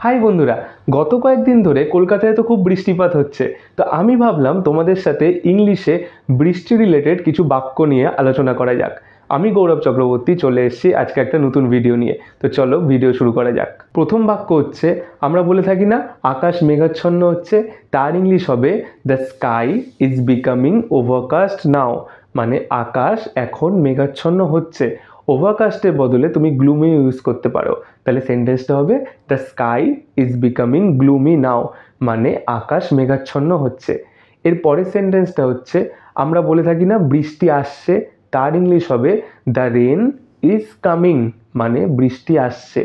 High বন্ধুরা, গত কয়েকদিন ধরে কলকাতায় তো খুব বৃষ্টিপাত হচ্ছে। তো আমি ভাবলাম তোমাদের সাথে ইংলিশে বৃষ্টি রিলেটেড কিছু বাক্য নিয়ে আলোচনা করা যাক। আমি গৌরব চক্রবর্তী চলে এসেছি আজকে একটা নতুন ভিডিও নিয়ে। তো চলো ভিডিও শুরু করা যাক। প্রথম বাক্য হচ্ছে, আমরা বলে থাকি না আকাশ মেঘাচ্ছন্ন হচ্ছে, তার ইংলিশ হবে the sky is becoming overcast now. মানে আকাশ এখন মেঘাচ্ছন্ন হচ্ছে। ওভারকাস্টের বদলে তুমি গ্লুমি ইউজ করতে পারো। তাহলে সেন্টেন্সটা হবে the sky is becoming gloomy now, মানে আকাশ মেঘাচ্ছন্ন হচ্ছে। এর পরের সেন্টেন্সটা হচ্ছে, আমরা বলে থাকি না বৃষ্টি আসছে, তার ইংলিশ হবে দ্য রেন ইজ কামিং, মানে বৃষ্টি আসছে।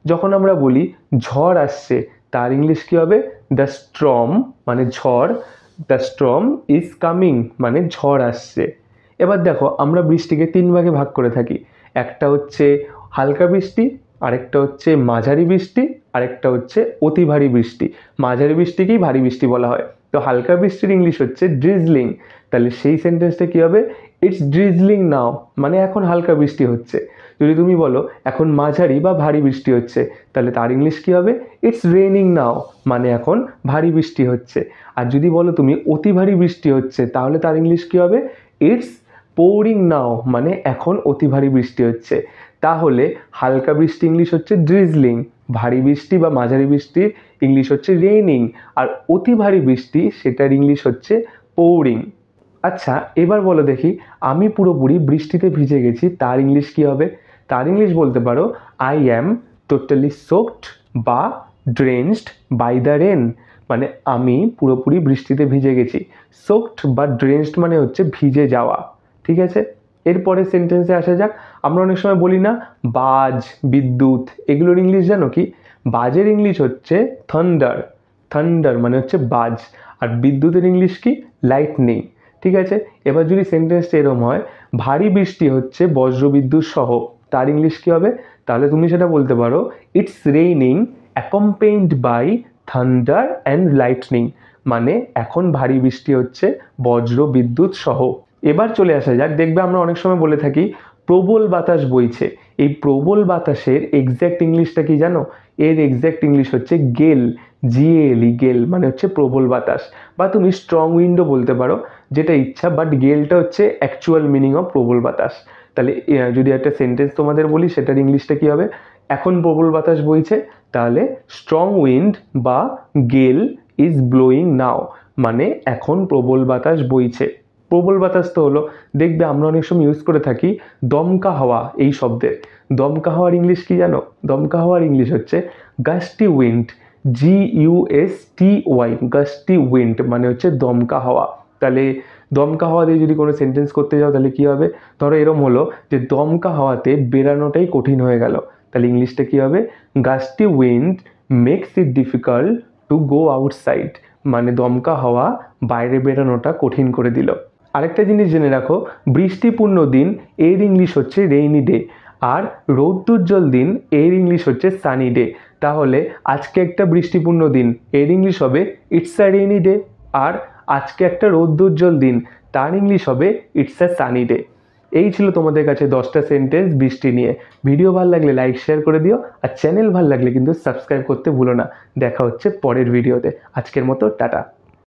যখন আমরা বলি ঝড় আসছে, তার ইংলিশ কী হবে দ্য স্ট্রম, মানে ঝড়, দ্য স্ট্রম ইজ কামিং, মানে ঝড় আসছে। এবার দেখো আমরা বৃষ্টিকে তিন ভাগে ভাগ করে থাকি। একটা হচ্ছে হালকা বৃষ্টি, আরেকটা হচ্ছে মাঝারি বৃষ্টি, আরেকটা হচ্ছে অতি ভারী বৃষ্টি। মাঝারি বৃষ্টিকেই ভারী বৃষ্টি বলা হয়। তো হালকা বৃষ্টির ইংলিশ হচ্ছে ড্রিজলিং। তাহলে সেই সেন্টেন্সটা কী হবে, ইটস ড্রিজলিং নাও, মানে এখন হালকা বৃষ্টি হচ্ছে। যদি তুমি বলো এখন মাঝারি বা ভারী বৃষ্টি হচ্ছে, তাহলে তার ইংলিশ কী হবে, ইটস রেইনিং নাও, মানে এখন ভারী বৃষ্টি হচ্ছে। আর যদি বলো তুমি অতি ভারী বৃষ্টি হচ্ছে, তাহলে তার ইংলিশ কী হবে, ইটস পোরিং নাও, মানে এখন অতি ভারী বৃষ্টি হচ্ছে। তাহলে হালকা বৃষ্টি ইংলিশ হচ্ছে ড্রিজলিং, ভারী বৃষ্টি বা মাঝারি বৃষ্টির ইংলিশ হচ্ছে রেইনিং, আর অতি ভারী বৃষ্টি সেটার ইংলিশ হচ্ছে পোরিং। আচ্ছা এবার বলো দেখি, আমি পুরোপুরি বৃষ্টিতে ভিজে গেছি, তার ইংলিশ কী হবে? তার ইংলিশ বলতে পারো আই অ্যাম টোটালি সোকড বা ড্রেনসড বাই দ্য রেন, মানে আমি পুরোপুরি বৃষ্টিতে ভিজে গেছি। সোকড বা ড্রেনসড মানে হচ্ছে ভিজে যাওয়া। ঠিক আছে, এরপরে সেন্টেন্সে আসা যাক। আমরা অনেক সময় বলি না বাজ, বিদ্যুৎ, এগুলোর ইংলিশ জানো কি? বাজের ইংলিশ হচ্ছে থান্ডার, থান্ডার মানে হচ্ছে বাজ। আর বিদ্যুতের ইংলিশ কি? লাইটনিং। ঠিক আছে, এবার যদি সেন্টেন্সটা এরকম হয়, ভারী বৃষ্টি হচ্ছে বজ্রবিদ্যুৎ সহ, তার ইংলিশ কী হবে? তাহলে তুমি সেটা বলতে পারো it's raining accompanied by thunder and lightning, মানে এখন ভারী বৃষ্টি হচ্ছে বজ্র বিদ্যুৎ সহ। এবার চলে আসা যাক, দেখবে আমরা অনেক সময় বলে থাকি প্রবল বাতাস বইছে। এই প্রবল বাতাসের এক্স্যাক্ট ইংলিশটা কি জানো? এর এক্স্যাক্ট ইংলিশ হচ্ছে গেল, জিএএলই, গেল মানে হচ্ছে প্রবল বাতাস। বা তুমি স্ট্রং উইন্ডও বলতে পারো, যেটা ইচ্ছা, বাট গেলটা হচ্ছে অ্যাকচুয়াল মিনিং অফ প্রবল বাতাস। তাহলে যদি একটা সেন্টেন্স তোমাদের বলি, সেটার ইংলিশটা কী হবে? এখন প্রবল বাতাস বইছে, তাহলে স্ট্রং উইন্ড বা গেল ইজ ব্লোয়িং নাও, মানে এখন প্রবল বাতাস বইছে। প্রবল বাতাস তো হলো, দেখবে আমরা অনেক সময় ইউজ করে থাকি দমকা হাওয়া এই শব্দের। দমকা হাওয়ার ইংলিশ কি জানো? দমকা হাওয়ার ইংলিশ হচ্ছে gusty wind, GUSTY, gusty wind মানে হচ্ছে দমকা হাওয়া। তাহলে দমকা হাওয়া দিয়ে যদি কোনো সেন্টেন্স করতে যাও, তাহলে কী হবে? ধরো এরম হলো যে দমকা হাওয়াতে বেরানোটাই কঠিন হয়ে গেল, তাহলে ইংলিশটা কী হবে? Gusty wind makes it difficult to go outside, মানে দমকা হাওয়া বাইরে বেরানোটা কঠিন করে দিল। আরেকটা জিনিস জেনে রাখো, বৃষ্টিপূর্ণ দিন এর ইংলিশ হচ্ছে রেইনি ডে, আর রৌদ্রোজ্জ্বল দিন এর ইংলিশ হচ্ছে সানি ডে। তাহলে আজকে একটা বৃষ্টিপূর্ণ দিন এর ইংলিশ হবে ইটস আ রেইনি ডে, আর আজকে একটা রৌদ্রোজ্জ্বল দিন তার ইংলিশ হবে ইটস আ সানি ডে। এই ছিল তোমাদের কাছে 10টা সেন্টেন্স বৃষ্টি নিয়ে। ভিডিও ভালো লাগলে লাইক শেয়ার করে দিও, আর চ্যানেল ভালো লাগলে কিন্তু সাবস্ক্রাইব করতে ভুলো না। দেখা হচ্ছে পরের ভিডিওতে। আজকের মতো টাটা।